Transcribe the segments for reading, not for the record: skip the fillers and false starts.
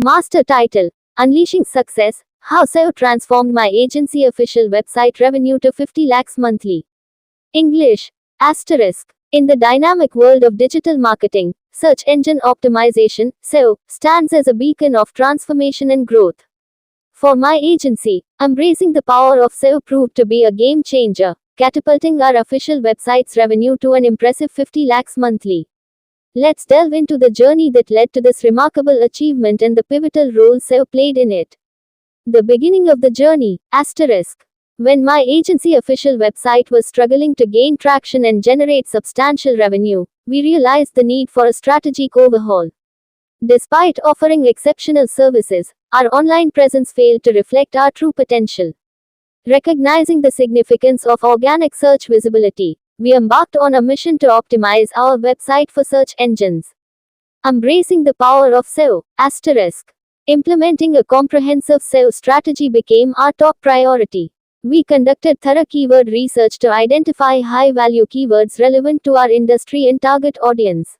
Master title: Unleashing Success: How SEO Transformed My Agency Official Website Revenue to 50 lakhs monthly. English. Asterisk. In the dynamic world of digital marketing, search engine optimization, SEO, stands as a beacon of transformation and growth. For my agency, embracing the power of SEO proved to be a game changer, catapulting our official website's revenue to an impressive 50 lakhs monthly. Let's delve into the journey that led to this remarkable achievement and the pivotal role SEO played in it. The beginning of the journey, asterisk. When my agency official website was struggling to gain traction and generate substantial revenue, we realized the need for a strategic overhaul. Despite offering exceptional services, our online presence failed to reflect our true potential. Recognizing the significance of organic search visibility, we embarked on a mission to optimize our website for search engines. Embracing the power of SEO, asterisk. Implementing a comprehensive SEO strategy became our top priority. We conducted thorough keyword research to identify high-value keywords relevant to our industry and target audience.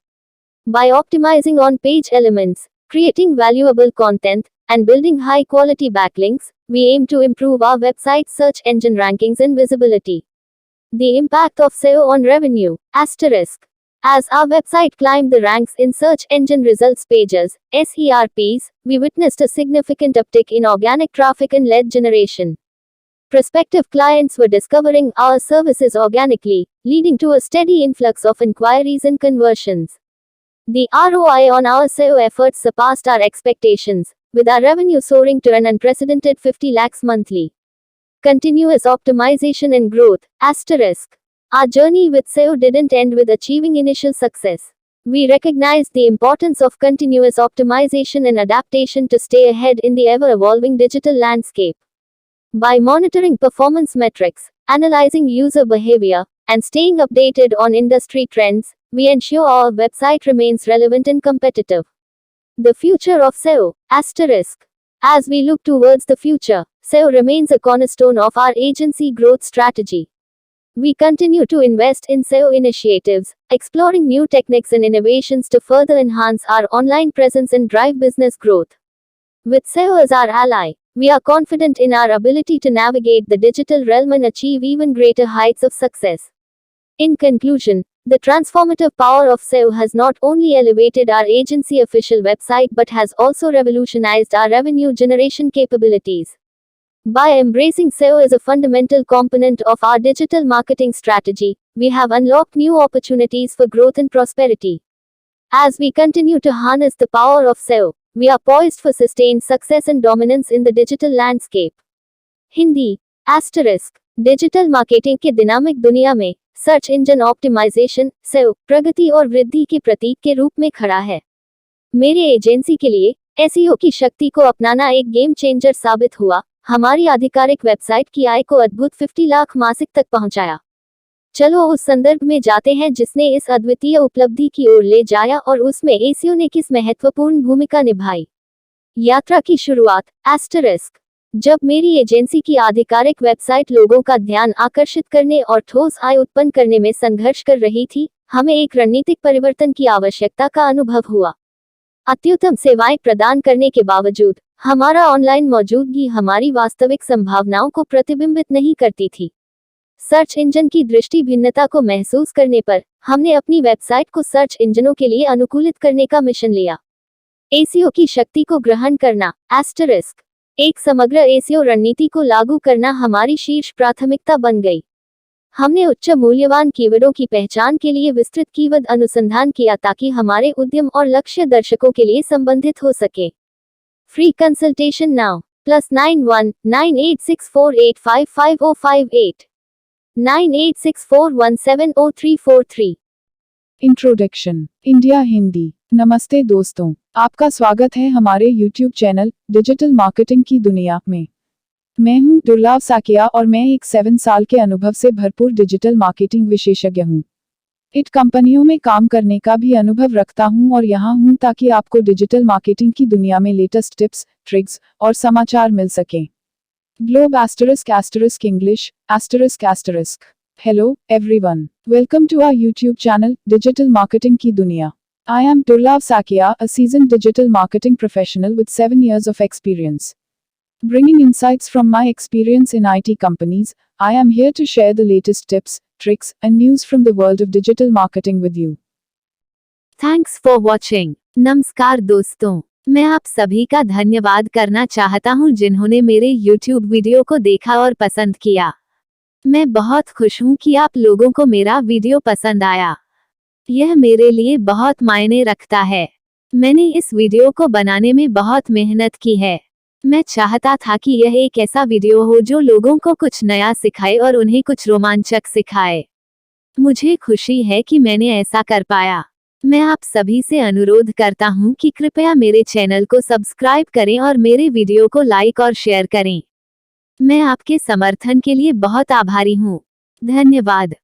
By optimizing on-page elements, creating valuable content, and building high-quality backlinks, we aim to improve our website's search engine rankings and visibility. The impact of SEO on revenue, asterisk. As our website climbed the ranks in search engine results pages, SERPs, we witnessed a significant uptick in organic traffic and lead generation. Prospective clients were discovering our services organically, leading to a steady influx of inquiries and conversions. The ROI on our SEO efforts surpassed our expectations, with our revenue soaring to an unprecedented 50 lakhs monthly. Continuous optimization and growth, asterisk. Our journey with SEO didn't end with achieving initial success. We recognized the importance of continuous optimization and adaptation to stay ahead in the ever-evolving digital landscape. By monitoring performance metrics, analyzing user behavior, and staying updated on industry trends, we ensure our website remains relevant and competitive. The future of SEO, asterisk. As we look towards the future, SEO remains a cornerstone of our agency growth strategy. We continue to invest in SEO initiatives, exploring new techniques and innovations to further enhance our online presence and drive business growth. With SEO as our ally, we are confident in our ability to navigate the digital realm and achieve even greater heights of success. In conclusion, the transformative power of SEO has not only elevated our agency official website but has also revolutionized our revenue generation capabilities. By embracing SEO as a fundamental component of our digital marketing strategy, we have unlocked new opportunities for growth and prosperity. As we continue to harness the power of SEO, we are poised for sustained success and dominance in the digital landscape. Hindi, asterisk. Digital marketing के दिनामिक दुनिया में search engine optimisation SEO प्रगति और वृद्धि के प्रतीक के रूप में खड़ा है। मेरे एजेंसी के लिए SEO की शक्ति को अपनाना एक गेम चेंजर साबित हुआ। हमारी आधिकारिक वेबसाइट की आय को अद्भुत 50 लाख मासिक तक पहुंचाया। चलो उस संदर्भ में जाते हैं जिसने इस अद्वितीय उपलब्धि की ओर ले जाया और उसमें SEO ने किस महत्वपूर्ण भूमिका निभाई। यात्रा की शुरुआत, एस्टरिस्क। जब मेरी एजेंसी की आधिकारिक वेबसाइट लोगों का ध्यान आकर्षित करने और ठोस आय उत्पन्न करने में संघर्ष कर रही थी, हमें एक रणनीतिक परिवर्तन की आवश्यकता का अनुभव हुआ। अत्युत्तम सेवाएं प्रदान करने के बावजूद, हमारा ऑनलाइन मौजूदगी हमारी वास्तविक संभावनाओं को प्रतिबिंबित नहीं करती थी। सर्च इंजन की दृष्टि भिन्नता को महसूस करने पर, हमने अपनी वेबसाइट को सर्च इंजनों के लिए अनुकूलित करने का मिशन लिया। SEO की शक्ति को ग्रहण करना, एस्टरिस्क। एक समग्र SEO रणनीति को लागू करना हमारी शीर्ष प्राथमिकता बन गई। हमने उच्च मूल्यवान कीवर्डों की पहचान के लिए विस्तृत कीवर्ड अनुसंधान किया ताकि हमारे उद्यम और लक्ष्य दर्शकों के लिए संबंधित हो सके। Free consultation now +91 9864855058 9864170343। Introduction. India Hindi. नमस्ते दोस्तों, आपका स्वागत है हमारे YouTube चैनल डिजिटल मार्केटिंग की दुनिया में। मैं हूं दुर्लभ साकिया और मैं एक 7 साल के अनुभव से भरपूर डिजिटल मार्केटिंग विशेषज्ञ हूं। इट कंपनियों में काम करने का भी अनुभव रखता हूं और यहां हूं ताकि आपको डिजिटल मार्केटिंग की दुनिया में लेटेस्ट टिप्स, ट्रिक्स और समाचार मिल सकें। Globe *** English ***. Hello, everyone. Welcome to our YouTube channel, Digital Marketing की दुनिया। I am Durlav Sakia, a seasoned digital marketing professional with 7 years of experience. Bringing insights from my experience in IT companies, I am here to share the latest tips, tricks, and news from the world of digital marketing with you. Thanks for watching. नमस्कार दोस्तों, मैं आप सभी का धन्यवाद करना चाहता हूं जिन्होंने मेरे YouTube वीडियो को देखा और पसंद किया। मैं बहुत खुश हूं कि आप लोगों को मेरा वीडियो पसंद आया। यह मेरे लिए बहुत मायने रखता है। मैंने इस वीडियो को बनाने में बहुत मेहनत की है। मैं चाहता था कि यह एक ऐसा वीडियो हो जो लोगों को कुछ नया सिखाए और उन्हें कुछ रोमांचक सिखाए। मुझे खुशी है कि मैंने ऐसा कर पाया। मैं आप सभी से अनुरोध करता हूं कि कृपया मेरे चैनल को सब्सक्राइब करें और मेरे वीडियो को लाइक और शेयर करें। मैं आपके समर्थन के लिए बहुत आभारी हूं। धन्यवाद।